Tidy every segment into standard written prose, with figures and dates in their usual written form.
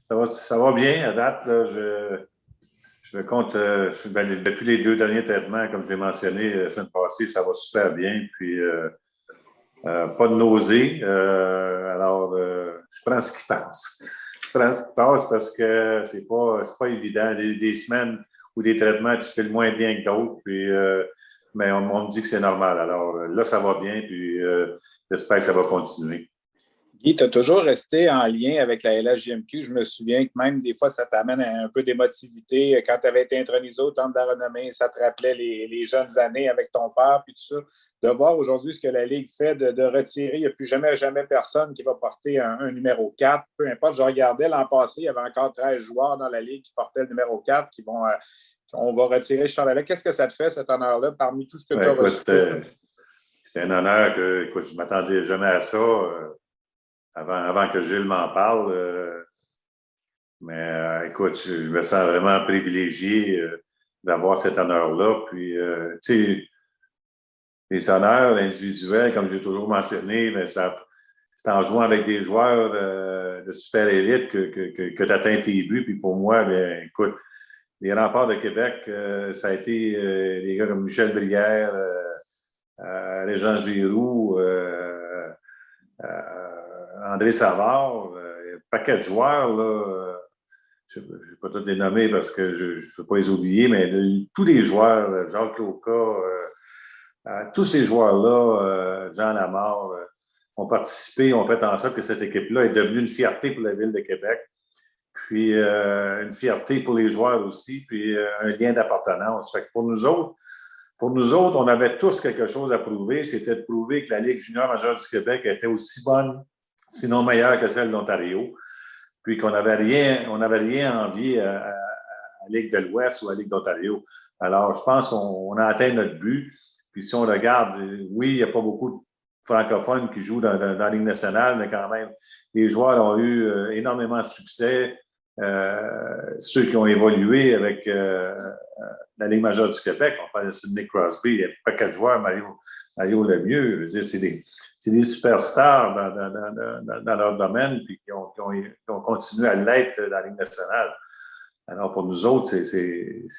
Ça va bien à date. Là, je me compte, depuis les 2 derniers traitements, comme je l'ai mentionné la semaine passée, ça va super bien. Puis, pas de nausée. Je prends ce qui passe. Je prends ce qui passe parce que c'est pas évident. Des semaines ou des traitements, tu fais le moins bien que d'autres. Puis, mais on me dit que c'est normal. Alors là, ça va bien. Puis, j'espère que ça va continuer. Guy, tu as toujours resté en lien avec la LHJMQ. Je me souviens que même des fois, ça t'amène à un peu d'émotivité. Quand tu avais été intronisé au Temple de la Renommée, ça te rappelait les jeunes années avec ton père, puis tout ça. De voir aujourd'hui ce que la Ligue fait, de retirer, il n'y a plus jamais personne qui va porter un numéro 4. Peu importe, je regardais l'an passé, il y avait encore 13 joueurs dans la Ligue qui portaient le numéro 4, on va retirer Charles. Qu'est-ce que ça te fait, cet honneur-là, parmi tout ce que tu as reçu? C'était un honneur que, écoute, je ne m'attendais jamais à ça. Avant que Gilles m'en parle. Mais écoute, je me sens vraiment privilégié d'avoir cet honneur-là. Puis, tu sais, les honneurs individuels, comme j'ai toujours mentionné, mais c'est en jouant avec des joueurs de super élite que tu atteins tes buts. Puis pour moi, bien, écoute, les Remparts de Québec, ça a été des gars comme Michel Brière, Régent Giroux, André Savard, un paquet de joueurs, là, je ne vais pas tous les nommer parce que je ne veux pas les oublier, mais tous les joueurs, Jacques Loca, tous ces joueurs-là, Jean Lamarre, ont participé, ont fait en sorte que cette équipe-là est devenue une fierté pour la Ville de Québec, puis une fierté pour les joueurs aussi, puis un lien d'appartenance. Fait que pour nous autres, on avait tous quelque chose à prouver. C'était de prouver que la Ligue junior majeure du Québec était aussi bonne, sinon meilleure que celle d'Ontario. Puis qu'on n'avait rien à envier à la Ligue de l'Ouest ou à la Ligue d'Ontario. Alors, je pense qu'on a atteint notre but. Puis si on regarde, oui, il n'y a pas beaucoup de francophones qui jouent dans la Ligue nationale, mais quand même, les joueurs ont eu énormément de succès. Ceux qui ont évolué avec la Ligue majeure du Québec, on parle de Sidney Crosby, il y a pas quatre joueurs, Mario Lemieux, c'est des superstars dans leur domaine, puis qui ont continué à l'être dans la Ligue nationale. Alors, pour nous autres,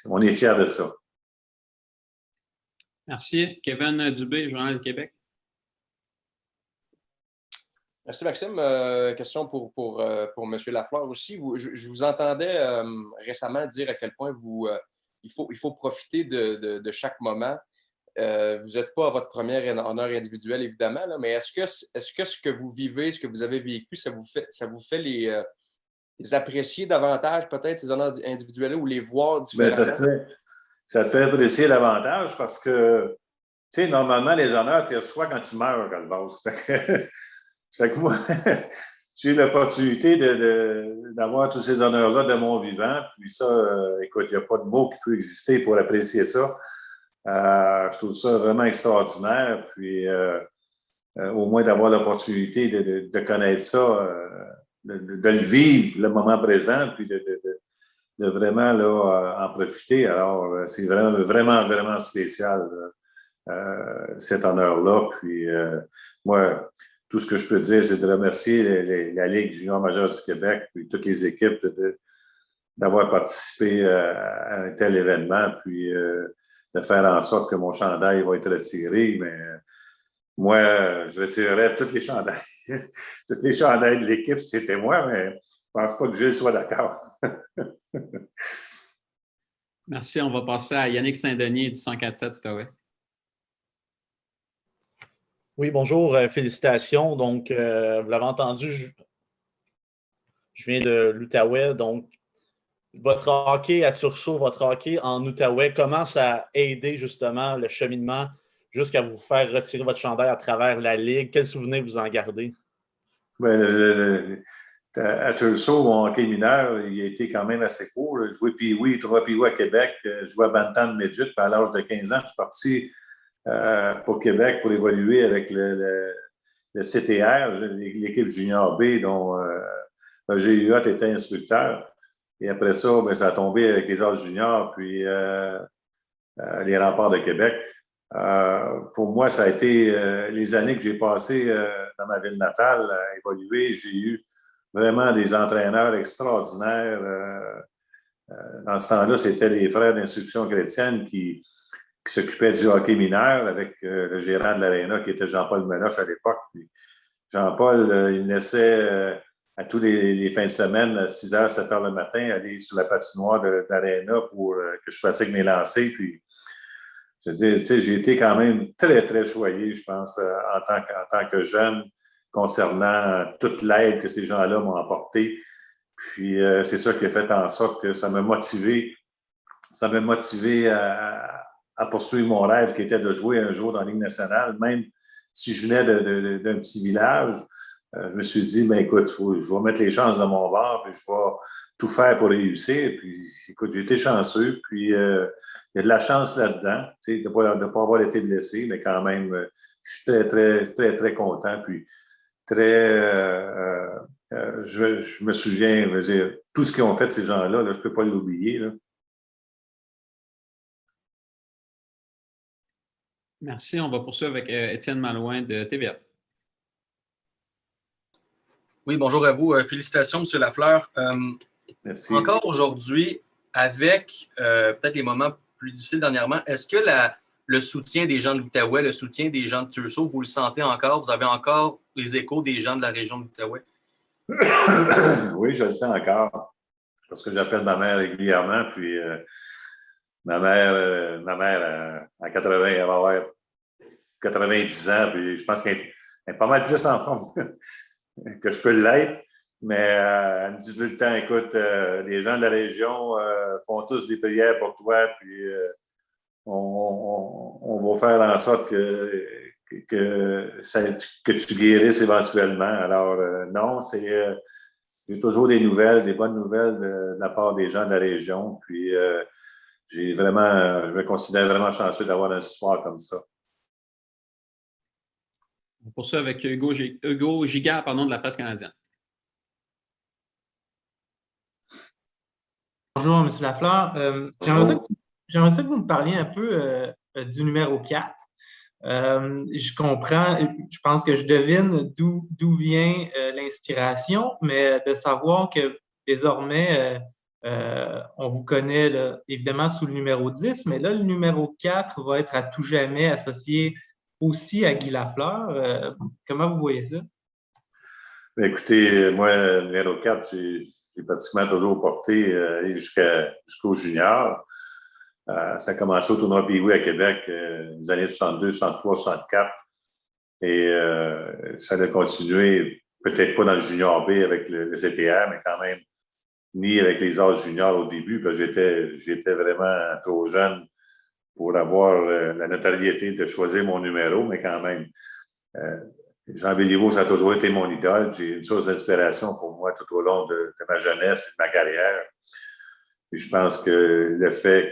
on est fiers de ça. Merci. Kevin Dubé, Journal de Québec. Merci, Maxime. Question pour M. Lafleur aussi. Je vous entendais récemment dire à quel point il faut profiter de chaque moment. Vous n'êtes pas à votre premier honneur individuel, évidemment, là, mais est-ce que ce que vous vivez, ce que vous avez vécu, ça vous fait les apprécier davantage, peut-être, ces honneurs individuels ou les voir différemment? Ça te fait apprécier davantage parce que, tu sais, normalement, les honneurs, tu les reçois quand tu meurs, Calvas. Fait que moi, j'ai eu l'opportunité d'avoir tous ces honneurs-là de mon vivant. Puis ça, écoute, il n'y a pas de mot qui peut exister pour apprécier ça. Je trouve ça vraiment extraordinaire. Puis au moins d'avoir l'opportunité de connaître ça, de le vivre, le moment présent, puis de vraiment là, en profiter. Alors, c'est vraiment spécial, cet honneur-là. Puis moi, tout ce que je peux dire, c'est de remercier la Ligue junior majeure du Québec puis toutes les équipes d'avoir participé à un tel événement, puis de faire en sorte que mon chandail va être retiré. Mais moi, je retirerais tous les chandails. Tous les chandails de l'équipe, si c'était moi, mais je ne pense pas que Gilles soit d'accord. Merci. On va passer à Yannick Saint-Denis du 104.7 Outaouais. Oui, bonjour, félicitations. Donc, vous l'avez entendu, je viens de l'Outaouais. Donc, votre hockey à Tursault, votre hockey en Outaouais, comment ça a aidé justement le cheminement jusqu'à vous faire retirer votre chandail à travers la Ligue? Quels souvenirs vous en gardez? Bien, à Tursault, mon hockey mineur, il a été quand même assez court. Je jouais Pee-Wee, 3 Pee-Wee à Québec. Je jouais à Bantam Midget. Puis à l'âge de 15 ans, je suis parti pour Québec pour évoluer avec le CTR, l'équipe junior B dont Roger Huot était instructeur. Et après ça, bien, ça a tombé avec les âges juniors, puis les Remparts de Québec. Pour moi, ça a été les années que j'ai passées dans ma ville natale à évoluer. J'ai eu vraiment des entraîneurs extraordinaires. Dans ce temps-là, c'était les frères d'Instruction chrétienne qui s'occupaient du hockey mineur avec le gérant de l'Arena qui était Jean-Paul Meloche à l'époque. Puis Jean-Paul, il me laissait à tous les fins de semaine, à 6h, 7h le matin, aller sur la patinoire de l'Arena pour que je pratique mes lancers. Puis, je veux dire, tu sais, j'ai été quand même très, très choyé, je pense, en tant que jeune, concernant toute l'aide que ces gens-là m'ont apportée. Puis, c'est ça qui a fait en sorte que ça m'a motivé à poursuivre mon rêve qui était de jouer un jour dans la Ligue nationale, même si je venais d'un petit village. Je me suis dit, ben écoute, je vais mettre les chances de mon bord, puis je vais tout faire pour réussir. Puis, écoute, j'ai été chanceux, puis il y a de la chance là-dedans, tu sais, de ne pas avoir été blessé, mais quand même, je suis très, très, très, très content, puis très... je me souviens, je veux dire, tout ce qu'ils ont fait, ces gens-là, là, je ne peux pas l'oublier, là. Merci. On va poursuivre avec Étienne Malouin de TVA. Oui, bonjour à vous. Félicitations, M. Lafleur. Merci. Encore aujourd'hui, avec peut-être les moments plus difficiles dernièrement, est-ce que le soutien des gens de l'Outaouais, le soutien des gens de Thurso, vous le sentez encore? Vous avez encore les échos des gens de la région de l'Outaouais? Oui, je le sens encore. Parce que j'appelle ma mère régulièrement, puis ma mère à 80, elle va avoir 90 ans, puis je pense qu'elle est pas mal plus en forme que je peux l'être. Mais elle me dit tout le temps, écoute, les gens de la région font tous des prières pour toi, puis on va faire en sorte que tu guérisses éventuellement. Alors, non, j'ai toujours des nouvelles, des bonnes nouvelles de la part des gens de la région. Puis, je me considère vraiment chanceux d'avoir un support comme ça. On poursuit avec Hugo Gigard, de la presse canadienne. Bonjour, M. Lafleur. J'aimerais ça que vous me parliez un peu du numéro 4. Je comprends, je pense que je devine d'où vient l'inspiration, mais de savoir que désormais, on vous connaît là, évidemment sous le numéro 10, mais là, le numéro 4 va être à tout jamais associé aussi à Guy Lafleur. Comment vous voyez ça? Écoutez, moi, le numéro 4, j'ai pratiquement toujours porté jusqu'au junior. Ça a commencé au tournoi Pee-Wee à Québec, les années 62, 63, 64. Et ça a continué, peut-être pas dans le junior B avec le CTR, mais quand même, ni avec les âges juniors au début, parce que j'étais vraiment trop jeune pour avoir la notoriété de choisir mon numéro, mais quand même, Jean Béliveau, ça a toujours été mon idole. C'est une source d'inspiration pour moi tout au long de ma jeunesse et de ma carrière. Et je pense que le fait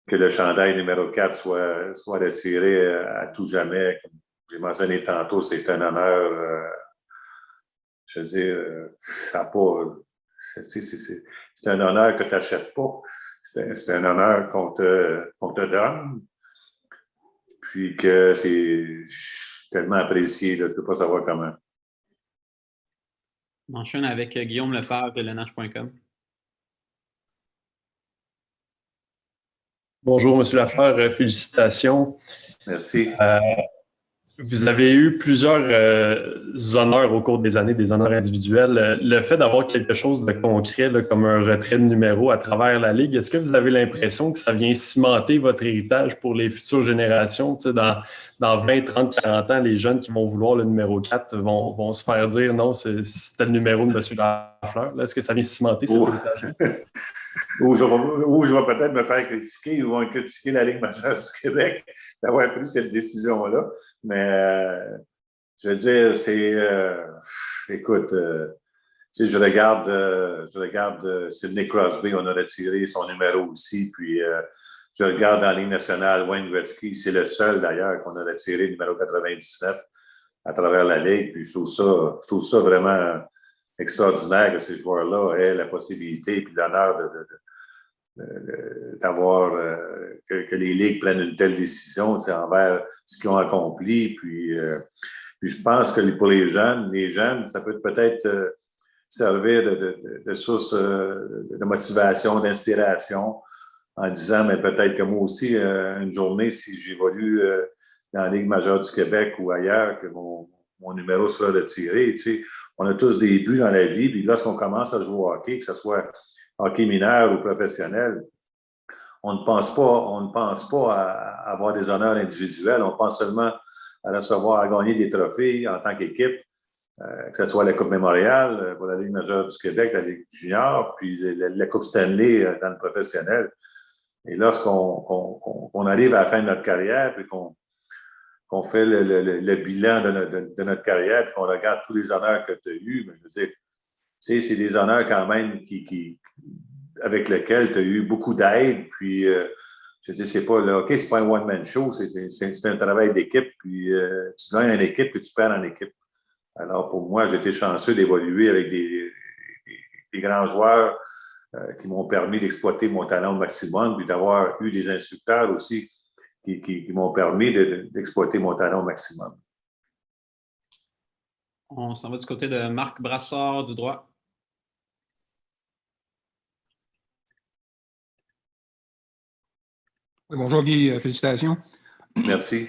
que le chandail numéro 4 soit retiré à tout jamais, comme j'ai mentionné tantôt, c'est un honneur. Je veux dire, ça n'a pas. C'est un honneur que tu n'achètes pas. C'est un honneur qu'on te donne. Puis que c'est tellement apprécié, là, tu ne peux pas savoir comment. On enchaîne avec Guillaume Lepage de lenage.com. Bonjour, M. Lafleur. Félicitations. Merci. Vous avez eu plusieurs honneurs au cours des années, des honneurs individuels. Le fait d'avoir quelque chose de concret, là, comme un retrait de numéro à travers la Ligue, est-ce que vous avez l'impression que ça vient cimenter votre héritage pour les futures générations? Tu sais, dans 20, 30, 40 ans, les jeunes qui vont vouloir le numéro 4 vont se faire dire non, c'était le numéro de M. Lafleur. Là, est-ce que ça vient cimenter cet héritage? Ou je vais peut-être me faire critiquer, ou vont critiquer la Ligue majeure du Québec d'avoir pris cette décision-là. Mais je veux dire, écoute, tu sais, je regarde Sidney Crosby, on a retiré son numéro aussi, puis je regarde dans la Ligue nationale, Wayne Gretzky, c'est le seul d'ailleurs qu'on a retiré, numéro 99, à travers la Ligue, puis je trouve ça vraiment extraordinaire que ces joueurs-là aient la possibilité et l'honneur d'avoir que les ligues prennent une telle décision envers ce qu'ils ont accompli. Puis je pense que pour les jeunes, ça peut être peut-être servir de source de motivation, d'inspiration, en disant, mais peut-être que moi aussi, une journée, si j'évolue dans la Ligue majeure du Québec ou ailleurs, que mon numéro sera retiré. Tu sais, on a tous des buts dans la vie, puis lorsqu'on commence à jouer au hockey, que ce soit hockey mineur ou professionnel, on ne pense pas à avoir des honneurs individuels, on pense seulement à recevoir, à gagner des trophées en tant qu'équipe, que ce soit la Coupe Mémorial pour la Ligue majeure du Québec, la Ligue junior, puis la Coupe Stanley dans le professionnel. Et lorsqu'on arrive à la fin de notre carrière, puis qu'on fait le bilan de notre carrière, puis qu'on regarde tous les honneurs que tu as eus, mais je veux dire, tu sais, c'est des honneurs quand même avec lesquels tu as eu beaucoup d'aide, puis je veux dire, c'est pas le hockey, c'est pas un one-man show, c'est un travail d'équipe, puis tu gagnes en équipe, puis tu perds en équipe. Alors, pour moi, j'ai été chanceux d'évoluer avec des grands joueurs qui m'ont permis d'exploiter mon talent au maximum, puis d'avoir eu des instructeurs aussi qui m'ont permis d'exploiter mon talent au maximum. On s'en va du côté de Marc Brassard du droit. Oui, bonjour Guy, félicitations. Merci.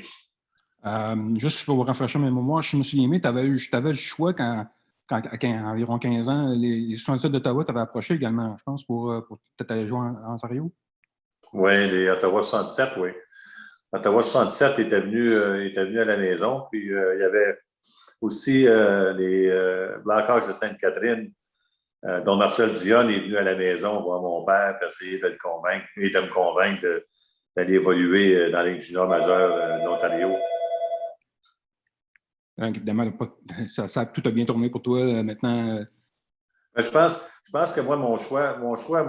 Juste pour vous rafraîchir mes mémoires, je me souviens bien, tu avais le choix quand à environ 15 ans, les 77 d'Ottawa t'avaient approché également, je pense, pour peut-être aller jouer en Ontario. Oui, les Ottawa 67, oui. Ottawa 67 était venu à la maison, puis il y avait aussi les Blackhawks de Sainte-Catherine, dont Marcel Dionne est venu à la maison voir mon père pour essayer de le convaincre et de me convaincre d'aller évoluer dans la Ligue junior majeure de l'Ontario. Évidemment, ça tout a bien tourné pour toi maintenant. Je pense que moi, mon choix,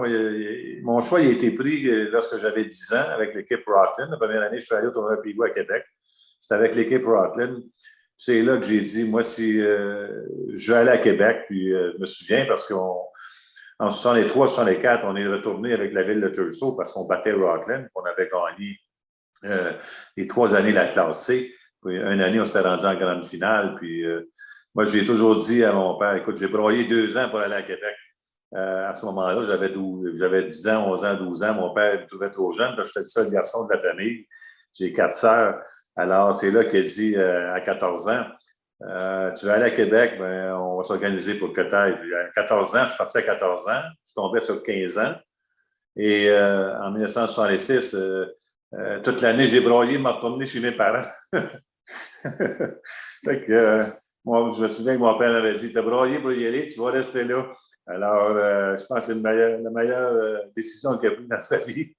il a été pris lorsque j'avais 10 ans avec l'équipe Rockland. La première année, je suis allé au tournoi Pigou à Québec. C'était avec l'équipe Rockland. C'est là que j'ai dit, moi, si je vais aller à Québec, puis je me souviens parce qu'en 63-64, on est retourné avec la ville de Thurso parce qu'on battait Rockland. On avait gagné les 3 années la classe C. Puis une année, on s'est rendu en grande finale. Puis moi, j'ai toujours dit à mon père, écoute, j'ai broyé 2 ans pour aller à Québec. À ce moment-là, j'avais 10 ans, 11 ans, 12 ans. Mon père me trouvait trop jeune. J'étais le seul garçon de la famille. J'ai 4 sœurs. Alors, c'est là qu'il a dit à 14 ans, tu vas aller à Québec, ben, on va s'organiser pour que tu ailles. À 14 ans, je suis parti à 14 ans. Je tombais sur 15 ans. Et en 1966, toute l'année, j'ai broyé, m'a retourné chez mes parents. Fait que, moi, je me souviens que mon père m'avait dit, t'as broyé pour y aller, tu vas rester là. Alors, je pense que c'est la meilleure décision qu'il a prise dans sa vie.